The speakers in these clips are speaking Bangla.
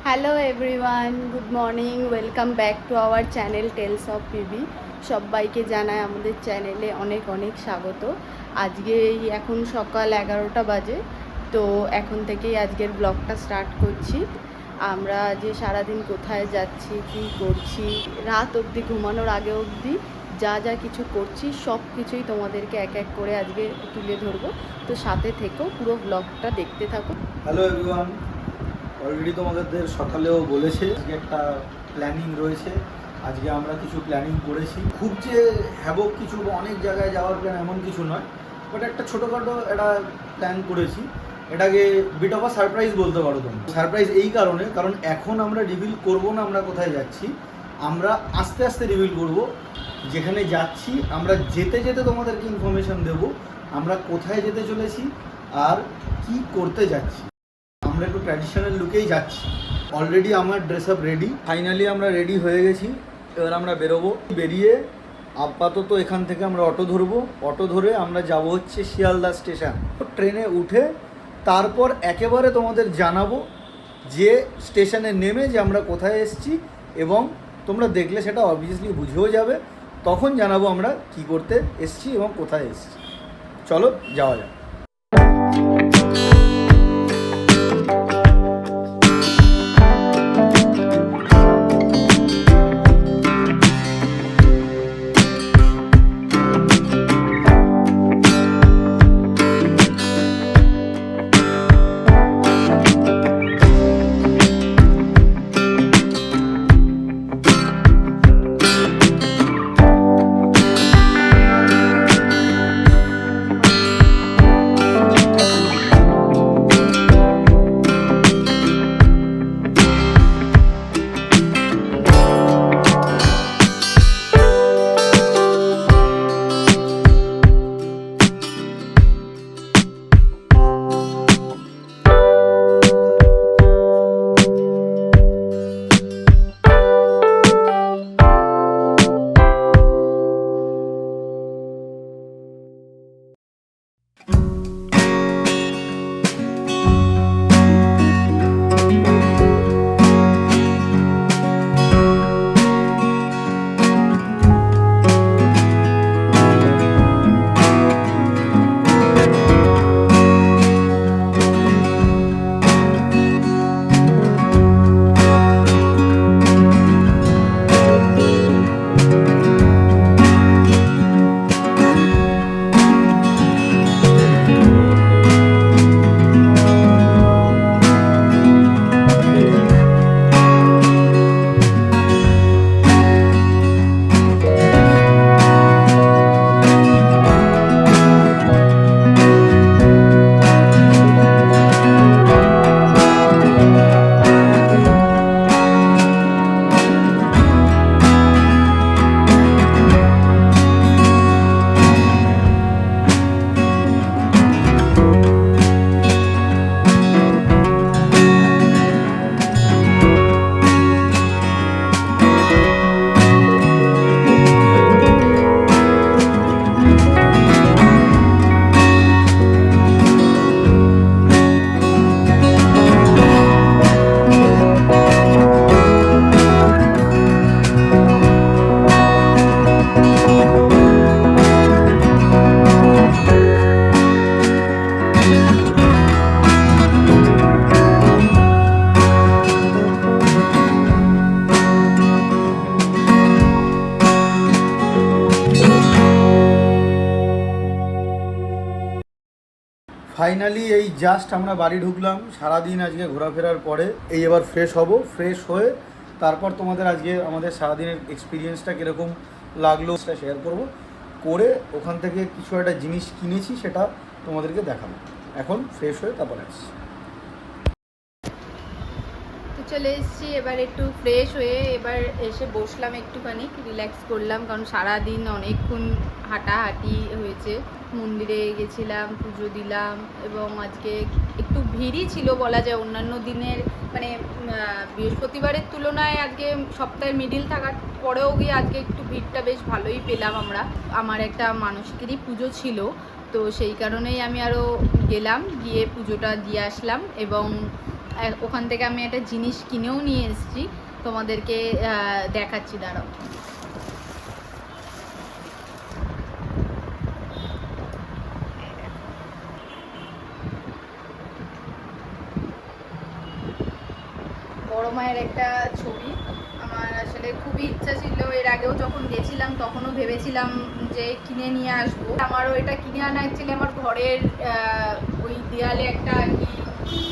Hello everyone, good morning, welcome back to our channel Tales of PB. সবাইকে জানাই আমাদের চ্যানেলে অনেক অনেক স্বাগত। আজকে এখন সকাল 11টা বাজে, তো এখন থেকেই আজকের ব্লগটা স্টার্ট করছি। আমরা যে সারাদিন কোথায় যাচ্ছি, কী করছি, রাত অবধি ঘুমানোর আগে অবধি যা যা কিছু করছি সব কিছুই তোমাদেরকে এক এক করে আজকে তুলে ধরবো। তো সাথে থেকেও পুরো ব্লগটা দেখতে থাকো। হ্যালো এভরিওয়ান, অলরেডি তোমাদের সকালেও বলেছে আজকে একটা প্ল্যানিং রয়েছে। আজকে আমরা কিছু প্ল্যানিং করেছি, খুব যে হ্যাবক কিছু অনেক জায়গায় যাওয়ার প্ল্যান এমন কিছু নয়, বাট একটা ছোটোখাটো একটা প্ল্যান করেছি। এটাকে বিট অফ আ সারপ্রাইজ বলতে পারো তোমরা। সারপ্রাইজ এই কারণ এখন আমরা রিভিল করব না আমরা কোথায় যাচ্ছি, আমরা আস্তে আস্তে রিভিল করব। যেখানে যাচ্ছি আমরা যেতে যেতে তোমাদেরকে ইনফরমেশান দেব আমরা কোথায় যেতে চলেছি আর কি করতে যাচ্ছি। আমরা একটু ট্র্যাডিশনাল লুকেই যাচ্ছি। অলরেডি আমার ড্রেস আপ রেডি, ফাইনালি আমরা রেডি হয়ে গেছি। এবার আমরা বেরোবো। বেরিয়ে আপাতত এখান থেকে আমরা অটো ধরবো। অটো ধরে আমরা যাব হচ্ছে শিয়ালদা স্টেশন। ট্রেনে উঠে তারপর একেবারে তোমাদের জানাবো যে স্টেশনে নেমে যে আমরা কোথায় এসেছি, এবং তোমরা দেখলে সেটা অবভিয়াসলি বুঝেও যাবে। তখন জানাবো আমরা কি করতে এসেছি এবং কোথায় এসেছি। চলো যাওয়া যাক। ফাইনালি এই জাস্ট আমরা বাড়ি ঢুকলাম। সারাদিন আজকে ঘোরাফেরার পরে এই এবার ফ্রেশ হব। ফ্রেশ হয়ে তারপর তোমাদের আজকে আমাদের সারাদিনের এক্সপিরিয়েন্সটা কীরকম লাগলো সেটা শেয়ার করব। করে ওখান থেকে কিছু একটা জিনিস কিনেছি সেটা তোমাদেরকে দেখাবো। এখন ফ্রেশ হয়ে তারপর আসছি। তো চলে এসেছি এবার একটু ফ্রেশ হয়ে, এবার এসে বসলাম, একটুখানি রিল্যাক্স করলাম, কারণ সারাদিন অনেকক্ষণ হাঁটাহাঁটি হয়েছে। মন্দিরে গেছিলাম, পুজো দিলাম, এবং আজকে একটু ভিড়ই ছিল বলা যায় অন্যান্য দিনের, মানে বৃহস্পতিবারের তুলনায় আজকে সপ্তাহের মিডিল থাকার পরেও গিয়ে আজকে একটু ভিড়টা বেশ ভালোই পেলাম আমরা। আমার একটা মানসিকেরই পুজো ছিল, তো সেই কারণেই আমি আরও গেলাম, গিয়ে পুজোটা দিয়ে আসলাম। এবং ওখান থেকে আমি একটা জিনিস কিনেও নিয়ে এসেছি, তোমাদেরকে দেখাচ্ছি, দাঁড়াও। বড় মায়ের একটা ছবি, আমার আসলে খুবই ইচ্ছা ছিল, এর আগেও যখন গেছিলাম তখনও ভেবেছিলাম যে কিনে নিয়ে আসবো। আমারও এটা কিনে আনা অ্যাকচুয়ালি আমার ঘরের ওই দেয়ালে একটা, আর কি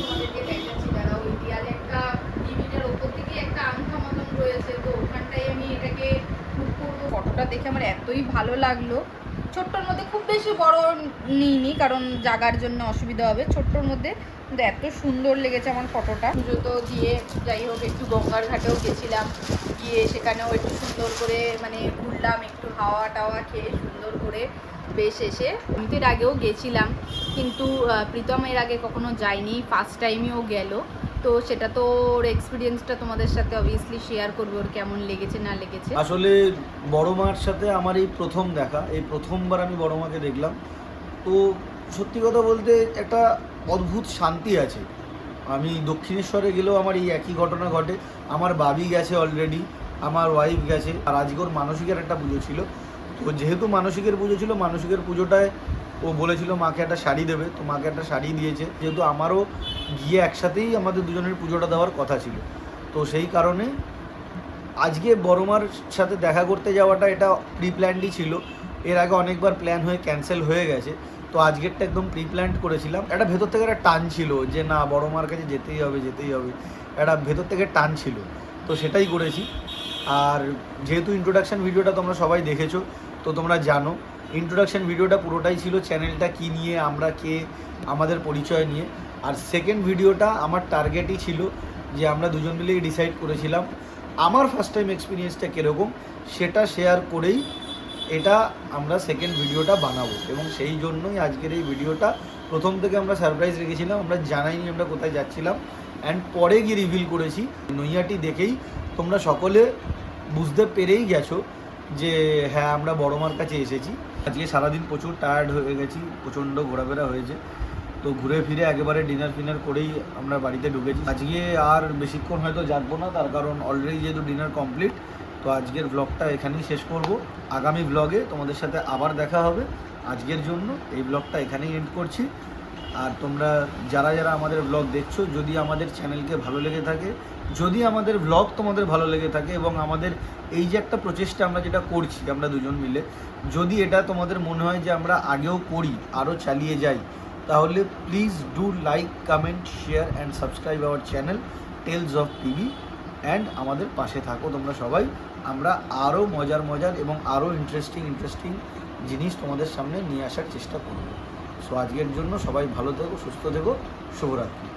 তোমাদেরকে দেখাচ্ছি দাঁড়া, ওই দেয়ালে একটা টিভিটার ওপর দিকে একটা আংটা মতন রয়েছে, তো ওখানটায় আমি এটাকে খুব করবো। ফটোটা দেখে আমার এতই ভালো লাগলো, ছোট্টর মধ্যে, খুব বেশি বড় নিইনি কারণ জাগার জন্য অসুবিধা হবে, ছোট্টর মধ্যে কিন্তু এত সুন্দর লেগেছে আমার ফটোটা। পুজো তো দিয়ে যাই হোক একটু গঙ্গার ঘাটেও গেছিলাম, গিয়ে সেখানেও একটু সুন্দর করে মানে ঘুরলাম, একটু হাওয়া টাওয়া খেয়ে সুন্দর করে বেশ এসে। আমি তো এর আগেও গেছিলাম কিন্তু প্রীতম এর আগে কখনো যায়নি, ফার্স্ট টাইমই ও গেল, তো সেটা তো ওর এক্সপিরিয়েন্সটা তোমাদের সাথে অবভিয়াসলি শেয়ার করবো, ওর কেমন লেগেছে না লেগেছে। আসলে বড় মার সাথে আমার এই প্রথম দেখা, এই প্রথমবার আমি বড় মাকে দেখলাম। তো সত্যি কথা বলতে একটা অদ্ভুত শান্তি আছে। আমি দক্ষিণেশ্বরে গেলেও আমার এই একই ঘটনা ঘটে। আমার বাবি গেছে অলরেডি, আমার ওয়াইফ গেছে, আর আজকে ওর মানসিকের একটা পুজো ছিল। তো যেহেতু মানসিকের পুজো ছিল, মানসিকের পুজোটায় ও বলেছিল মাকে একটা শাড়ি দেবে, তো মাকে একটা শাড়ি দিয়েছে। যেহেতু আমারও গিয়ে একসাথেই আমাদের দুজনের পুজোটা দেওয়ার কথা ছিল, তো সেই কারণে আজকে বড় মার সাথে দেখা করতে যাওয়াটা এটা প্রি প্ল্যান্ডই ছিল। এর আগে অনেকবার প্ল্যান হয়ে ক্যান্সেল হয়ে গেছে, তো আজকেরটা একদম প্রি প্ল্যান্ড করেছিলাম। একটা ভেতর থেকে একটা টান ছিল যে না, বড় মার কাছে যেতেই হবে যেতেই হবে, একটা ভেতর থেকে টান ছিল, তো সেটাই করেছি। আর যেহেতু ইন্ট্রোডাকশান ভিডিওটা তোমরা সবাই দেখেছো, তো তোমরা জানো ইন্ট্রোডাকশান ভিডিওটা পুরোটাই ছিল চ্যানেলটা কী নিয়ে, আমরা কে, আমাদের পরিচয় নিয়ে। আর সেকেন্ড ভিডিওটা আমার টার্গেটই ছিল যে আমরা দুজন মিলেই ডিসাইড করেছিলাম আমার ফার্স্ট টাইম এক্সপিরিয়েন্সটা কীরকম সেটা শেয়ার করেই এটা আমরা সেকেন্ড ভিডিওটা বানাবো। এবং সেই জন্যই আজকের এই ভিডিওটা প্রথম থেকে আমরা সারপ্রাইজ রেখেছিলাম, আমরা জানাইনি আমরা কোথায় যাচ্ছিলাম, অ্যান্ড পরে গিয়ে রিভিল করেছি। নৈহাটি দেখেই তোমরা সকলে বুঝতে পেরেই গেছো যে হ্যাঁ আমরা বড় মার কাছে এসেছি। আজকে সারাদিন প্রচুর টায়ার্ড হয়ে গেছি, প্রচণ্ড ঘোরাফেরা হয়েছে, তো ঘুরে ফিরে একেবারে ডিনার ফিনার করেই আমরা বাড়িতে ঢুকেছি। আজকে আর বেশিক্ষণ হয়তো জাগবো না, তার কারণ অলরেডি যেহেতু ডিনার কমপ্লিট, তো আজকের ব্লগটা এখানেই শেষ করব। আগামী ব্লগে তোমাদের সাথে আবার দেখা হবে। আজকের জন্য এই ব্লগটা এখানেই এন্ড করছি। আর তোমরা যারা যারা আমাদের ব্লগ দেখছো, যদি আমাদের চ্যানেলকে ভালো লেগে থাকে, যদি আমাদের ব্লগ তোমাদের ভালো লেগে থাকে, এবং আমাদের এই যে একটা প্রচেষ্টা আমরা যেটা করছি আমরা দুজন মিলে, যদি এটা তোমাদের মনে হয় যে আমরা আগেও করি, আরও চালিয়ে যাই, তাহলে please do like, comment, share and subscribe our channel Tales of PB, and আমাদের পাশে থাকো তোমরা সবাই। আমরা আরও মজার এবং আরও ইন্টারেস্টিং জিনিস তোমাদের সামনে নিয়ে আসার চেষ্টা করব। সো আজকের জন্য সবাই ভালো থেকো, সুস্থ থেকো, শুভরাত্রি।